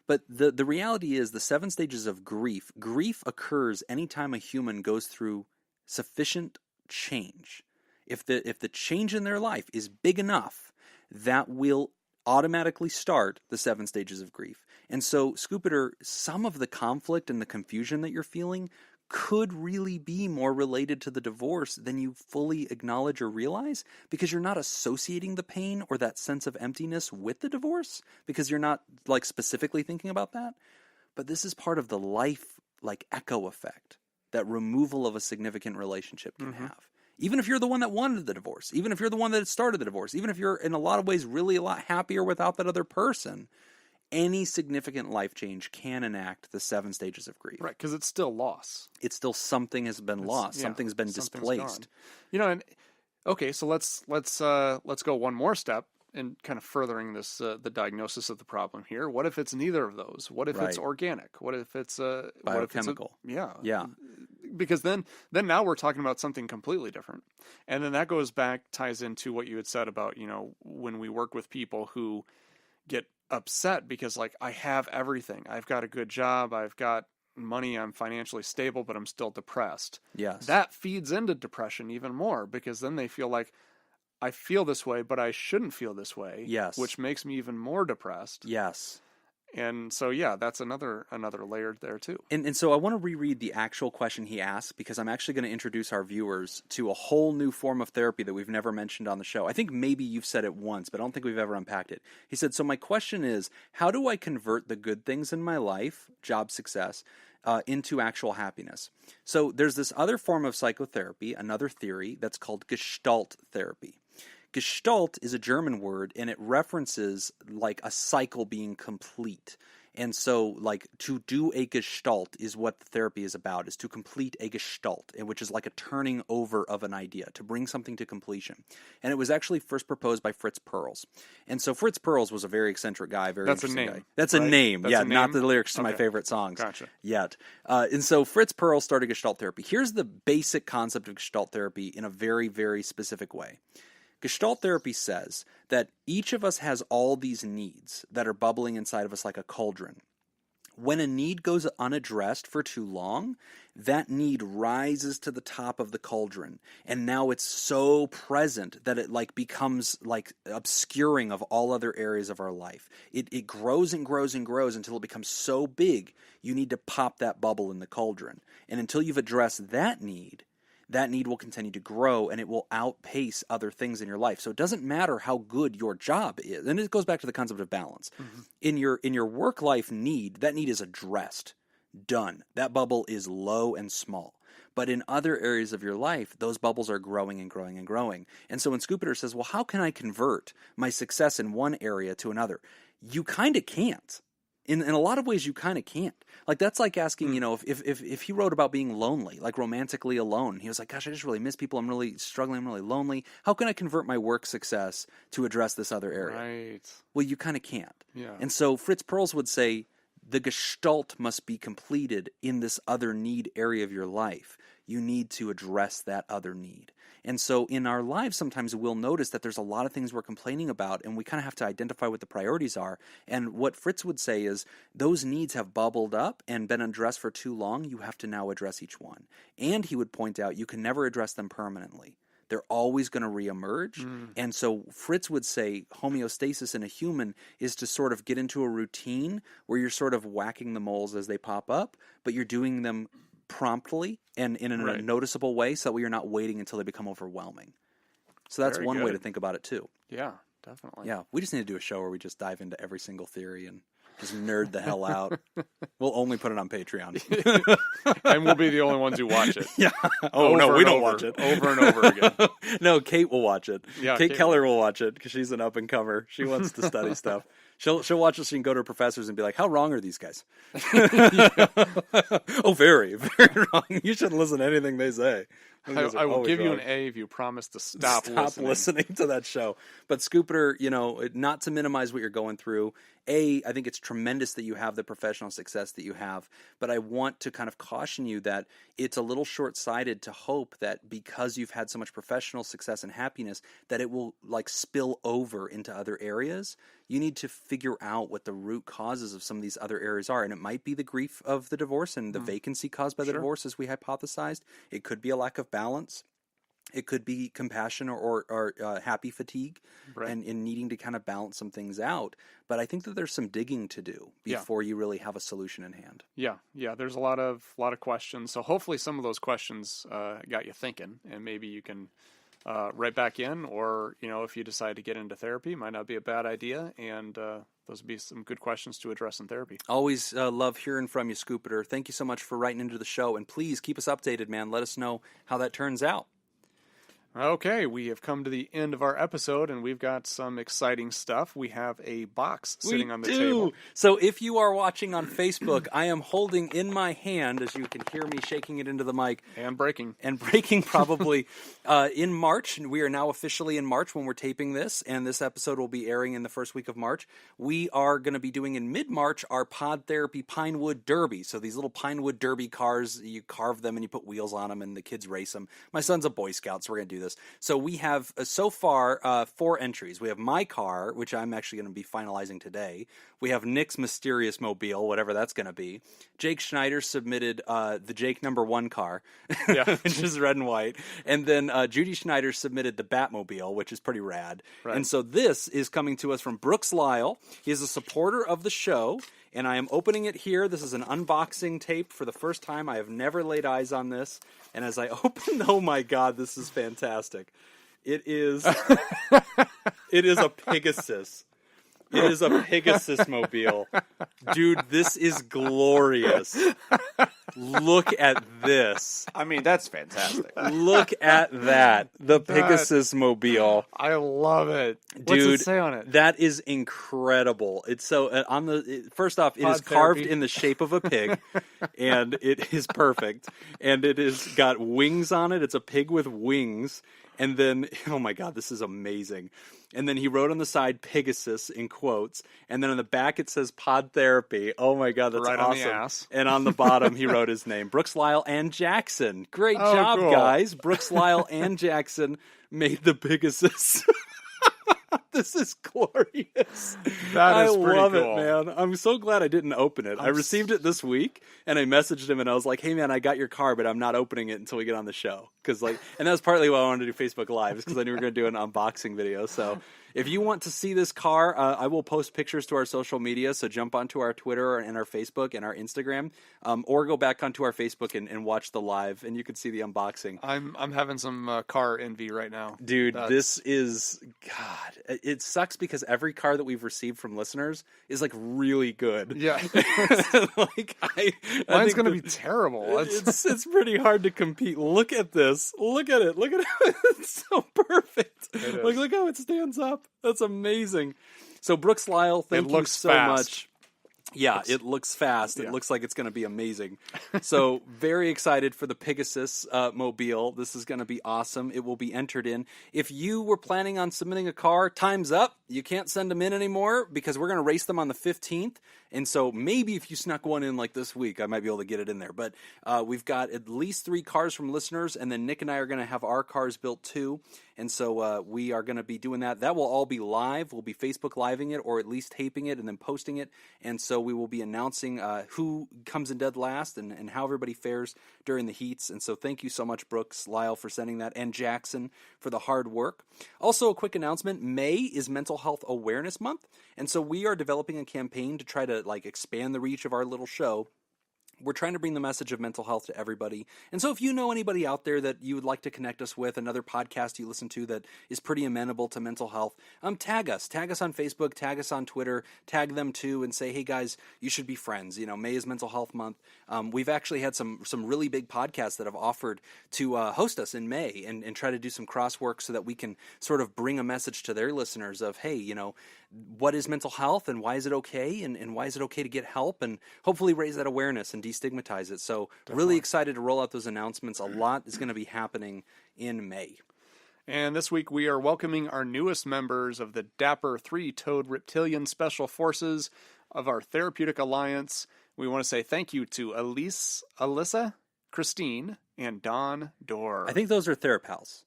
But the reality is the 7 stages of grief occurs anytime a human goes through sufficient change. If the change in their life is big enough, that will automatically start the 7 stages of grief. And so, Scoopitor, some of the conflict and the confusion that you're feeling could really be more related to the divorce than you fully acknowledge or realize, because you're not associating the pain or that sense of emptiness with the divorce, because you're not like specifically thinking about that. But this is part of the life like echo effect that removal of a significant relationship can have. Even if you're the one that wanted the divorce, even if you're the one that started the divorce, even if you're in a lot of ways really a lot happier without that other person, any significant life change can enact the 7 stages of grief.
Right, because it's still loss.
It's still something has been lost.
Yeah,
Something's been
something's
displaced.
gone. You know, and okay, so let's go one more step in kind of furthering this the diagnosis of the problem here. What if it's neither of those? What if it's
Right.
organic? What if it's
Biochemical.
Yeah. Because then now we're talking about something completely different. And then that ties into what you had said about, you know, when we work with people who get upset because like I have everything. I've got a good job, I've got money, I'm financially stable, but I'm still depressed.
Yes.
That feeds into depression even more, because then they feel like I feel this way, but I shouldn't feel this way.
Yes.
Which makes me even more depressed.
Yes.
And so, yeah, that's another layer there too.
And so I want to reread the actual question he asked, because I'm actually going to introduce our viewers to a whole new form of therapy that we've never mentioned on the show. I think maybe you've said it once, but I don't think we've ever unpacked it. He said, so my question is, how do I convert the good things in my life, job success, into actual happiness? So there's this other form of psychotherapy, another theory that's called Gestalt therapy. Gestalt is a German word, and it references like a cycle being complete. And so, like, to do a Gestalt is what the therapy is about, is to complete a Gestalt, which is like a turning over of an idea, to bring something to completion. And it was actually first proposed by Fritz Perls. And so Fritz Perls was a very eccentric guy, very
That's a
interesting
name,
guy. That's
right?
a name,
That's
yeah,
a name?
not the lyrics to my
Okay.
favorite songs
Gotcha.
yet. And so Fritz Perls started Gestalt therapy. Here's the basic concept of Gestalt therapy in a very, very specific way. Gestalt therapy says that each of us has all these needs that are bubbling inside of us like a cauldron. When a need goes unaddressed for too long, that need rises to the top of the cauldron, and now it's so present that it like becomes like obscuring of all other areas of our life. It grows and grows and grows until it becomes so big, you need to pop that bubble in the cauldron. And until you've addressed that need will continue to grow, and it will outpace other things in your life. So it doesn't matter how good your job is. And it goes back to the concept of balance.
Mm-hmm.
In your work life need, that need is addressed. Done. That bubble is low and small. But in other areas of your life, those bubbles are growing and growing and growing. And so when Scoopitor says, well, how can I convert my success in one area to another? You kind of can't. In a lot of ways, you kind of can't. Like, that's like asking, you know, if he wrote about being lonely, like romantically alone. He was like, gosh, I just really miss people. I'm really struggling. I'm really lonely. How can I convert my work success to address this other area?
Right.
Well, you kind of can't.
Yeah.
And so Fritz Perls would say the gestalt must be completed in this other need area of your life. You need to address that other need. And so in our lives, sometimes we'll notice that there's a lot of things we're complaining about, and we kind of have to identify what the priorities are. And what Fritz would say is those needs have bubbled up and been addressed for too long. You have to now address each one. And he would point out you can never address them permanently. They're always going to reemerge. And so Fritz would say homeostasis in a human is to sort of get into a routine where you're sort of whacking the moles as they pop up, but you're doing them promptly and in a noticeable way, so that you're not waiting until they become overwhelming. So that's
Very
one way
good.
to think about it too.
Yeah, definitely.
Yeah, we just need to do a show where we just dive into every single theory and just nerd the hell out. We'll only put it on Patreon.
And we'll be the only ones who watch it.
Yeah. Oh, no,
Over
we
and
don't
over,
watch it.
over and over again.
No, Kate will watch it.
Yeah,
Kate
Kate
Keller will watch it because she's an up-and-comer. She wants to study stuff. She'll watch it so she can go to her professors and be like, how wrong are these guys? Oh, very, very wrong. You shouldn't listen to anything they say.
I will give you an A if you promise to stop
listening to that show. But Scooper, not to minimize what you're going through. I think it's tremendous that you have the professional success that you have, but I want to kind of caution you that it's a little short-sighted to hope that because you've had so much professional success and happiness that it will like spill over into other areas. You need to figure out what the root causes of some of these other areas are, and it might be the grief of the divorce and the vacancy caused by the divorce, as we hypothesized. It could be a lack of balance. It could be compassion or happy fatigue, and in needing to kind of balance some things out. But I think that there's some digging to do before you really have a solution in hand.
Yeah. There's a lot of questions. So hopefully some of those questions got you thinking, and maybe you can write back in, or if you decide to get into therapy, might not be a bad idea, and those would be some good questions to address in therapy.
Always love hearing from you, Scooper. Thank you so much for writing into the show, and please keep us updated, man. Let us know how that turns out.
Okay, we have come to the end of our episode, and we've got some exciting stuff. We have a box sitting on the table.
So if you are watching on Facebook, I am holding in my hand, as you can hear me shaking it into the mic.
And breaking
probably in March. We are now officially in March when we're taping this, and this episode will be airing in the first week of March. We are going to be doing in mid-March our Pod Therapy Pinewood Derby. So these little Pinewood Derby cars, you carve them and you put wheels on them, and the kids race them. My son's a Boy Scout, so we're going to do this. So we have so far 4 entries. We have my car, which I'm actually going to be finalizing today. We have Nick's mysterious mobile, whatever that's going to be. Jake Schneider submitted the Jake #1 car, which is red and white. And then Judy Schneider submitted the Batmobile, which is pretty rad. Right. And so this is coming to us from Brooks Lyle. He is a supporter of the show, and I am opening it here. This is an unboxing tape for the first time. I have never laid eyes on this. And as I open, oh my God, this is fantastic. It is a Pegasus. It is a Pegasus mobile. Dude, this is glorious. Look at this.
I mean, that's fantastic.
Look at that. The Pegasus mobile.
I love it.
Dude,
what's it say on it?
That is incredible. It's so first off, it is carved in the shape of a pig, and it is perfect. And it has got wings on it. It's a pig with wings. And then, oh my God, this is amazing. And then he wrote on the side Pegasus in quotes. And then on the back it says Pod Therapy. Oh my God, that's
right,
awesome.
On the ass.
And on the bottom he wrote his name. Brooks Lyle and Jackson. Great job, cool. Guys. Brooks Lyle and Jackson made the Pegasus. This is glorious.
That is pretty
love
cool.
it, man. I'm so glad I didn't open it. I received it this week, and I messaged him, and I was like, hey, man, I got your car, but I'm not opening it until we get on the show. And that was partly why I wanted to do Facebook Live, because I knew we were going to do an unboxing video. So if you want to see this car, I will post pictures to our social media, so jump onto our Twitter and our Facebook and our Instagram, or go back onto our Facebook and watch the live, and you can see the unboxing.
I'm having some car envy right now.
Dude, this is, God, it sucks because every car that we've received from listeners is like really good.
Yeah.
Mine's
going to be terrible.
It's pretty hard to compete. Look at this. Look at it. It's so perfect. Look how it stands up. That's amazing. So Brooks Lyle, thank you so much. Yeah, it looks fast. Yeah. It looks like it's going to be amazing. So very excited for the Pegasus mobile. This is going to be awesome. It will be entered in. If you were planning on submitting a car, time's up. You can't send them in anymore because we're going to race them on the 15th. And so maybe if you snuck one in like this week, I might be able to get it in there. But we've got at least 3 cars from listeners, and then Nick and I are going to have our cars built too. And so we are going to be doing that. That will all be live. We'll be Facebook Living it, or at least taping it and then posting it. And so we will be announcing who comes in dead last and how everybody fares during the heats. And so thank you so much, Brooks Lyle, for sending that, and Jackson for the hard work. Also, a quick announcement. May is Mental Health Awareness Month. And so we are developing a campaign to try to expand the reach of our little show. We're trying to bring the message of mental health to everybody. And so if you know anybody out there that you would like to connect us with, another podcast you listen to that is pretty amenable to mental health, tag us. Tag us on Facebook, tag us on Twitter, tag them too, and say, hey guys, you should be friends. May is Mental Health Month. We've actually had some really big podcasts that have offered to host us in May and try to do some crosswork so that we can sort of bring a message to their listeners of, hey, what is mental health and why is it okay and why is it okay to get help, and hopefully raise that awareness and destigmatize it. So really excited to roll out those announcements. A lot is going to be happening in May.
And this week we are welcoming our newest members of the Dapper Three-Toed Reptilian Special Forces of our Therapeutic Alliance. We want to say thank you to Alyssa, Christine, and Dawn Dorr.
I think those are THERAPALs.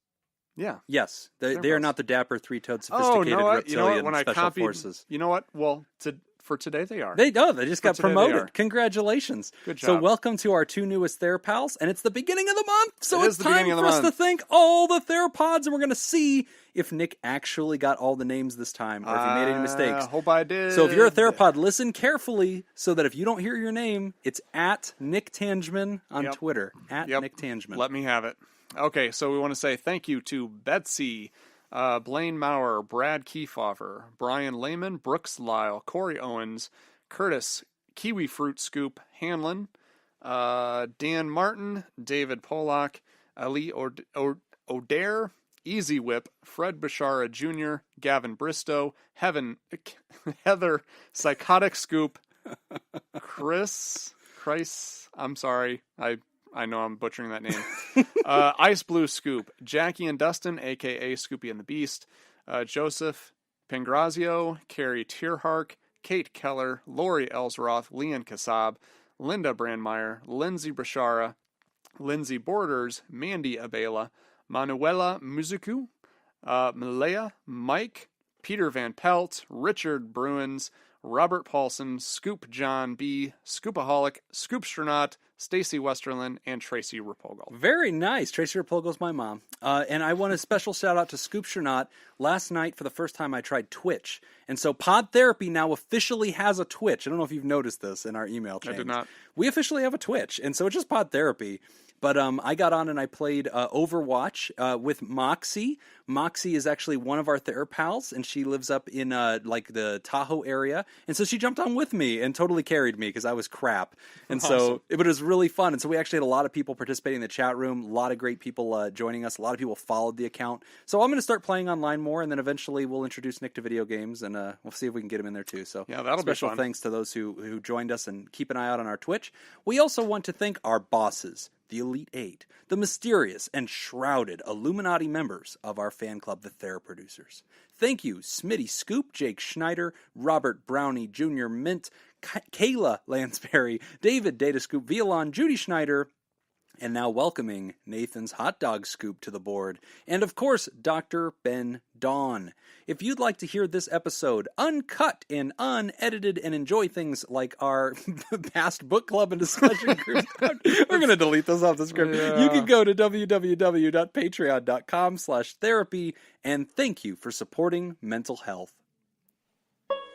Yeah.
Yes, they are not the Dapper Three-Toed Sophisticated Reptilian Special Forces.
You know what? Well, for today they are.
They just got promoted. Congratulations.
Good job.
So welcome to our two newest THERAPALs, and it's the beginning of the month, so it's time for us to thank all the THERAPODs, and we're going to see if Nick actually got all the names this time, or if he made any mistakes.
I hope I did.
So if you're a THERAPOD, listen carefully so that if you don't hear your name, it's at Nick Tangeman on Twitter. At Nick Tangeman.
Let me have it. Okay, so we want to say thank you to Betsy, Blaine Maurer, Brad Kiefhofer, Brian Lehman, Brooks Lyle, Corey Owens, Curtis, Kiwi Fruit Scoop, Hanlon, Dan Martin, David Polak, Ali O'Dare, Easy Whip, Fred Bashara Jr., Gavin Bristow, Heather, Psychotic Scoop, Chris, I'm sorry, I know I'm butchering that name. Ice Blue Scoop, Jackie and Dustin, a.k.a. Scoopy and the Beast, Joseph Pangrazio, Carrie Tierhark, Kate Keller, Lori Ellsroth, Leon Kassab, Linda Brandmeier, Lindsay Brashara, Lindsay Borders, Mandy Abela, Manuela Muzuku, Malaya, Mike, Peter Van Pelt, Richard Bruins, Robert Paulson, Scoop John B, Scoopaholic, Scoopstronaut, Stacy Westerlin, and Tracy Rapogel.
Very nice. Tracy Rapogle's my mom. And I want a special shout out to Scoopstronaut. Last night, for the first time, I tried Twitch. And so Pod Therapy now officially has a Twitch. I don't know if you've noticed this in our email chain.
I did not.
We officially have a Twitch. And so it's just Pod Therapy. But I got on and I played Overwatch with Moxie. Moxie is actually one of our TherapAls, and she lives up in like the Tahoe area. And so she jumped on with me and totally carried me because I was crap. And so it was really fun. And so we actually had a lot of people participating in the chat room, a lot of great people joining us. A lot of people followed the account. So I'm going to start playing online more, and then eventually we'll introduce Nick to video games, and we'll see if we can get him in there too. So
yeah, that'll be fun.
Special thanks to those who joined us, and keep an eye out on our Twitch. We also want to thank our bosses, the Elite Eight, the mysterious and shrouded Illuminati members of our fan club, the Theraproducers. Thank you, Smitty Scoop, Jake Schneider, Robert Brownie Jr. Mint, Kayla Lansbury, David Data Scoop, Violon, Judy Schneider, and now welcoming Nathan's Hotdog Scoop to the board, and of course, Dr. Ben Dawn. If you'd like to hear this episode uncut and unedited and enjoy things like our past book club and discussion groups, we're going to delete those off the script. Yeah. You can go to www.patreon.com/therapy, and thank you for supporting mental health.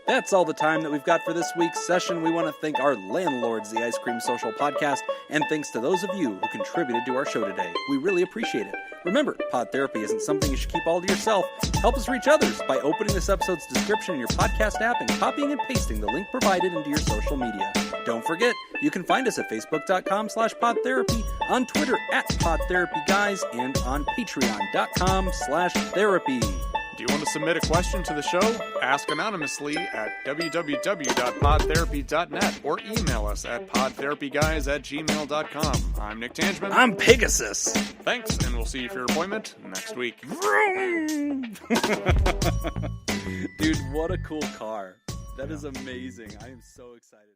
That's all the time that we've got for this week's session. We want to thank our landlords, the Ice Cream Social Podcast, and thanks to those of you who contributed to our show today. We really appreciate it. Remember, Pod Therapy isn't something you should keep all to yourself. Help us reach others by opening this episode's description in your podcast app and copying and pasting the link provided into your social media. Don't forget, you can find us at facebook.com/podtherapy, on Twitter @PodTherapyGuys, and on patreon.com/therapy.
Do you want to submit a question to the show? Ask anonymously at www.podtherapy.net or email us at podtherapyguys@gmail.com. I'm Nick Tangeman.
I'm Pegasus.
Thanks, and we'll see you for your appointment next week.
Dude, what a cool car. That is amazing. I am so excited.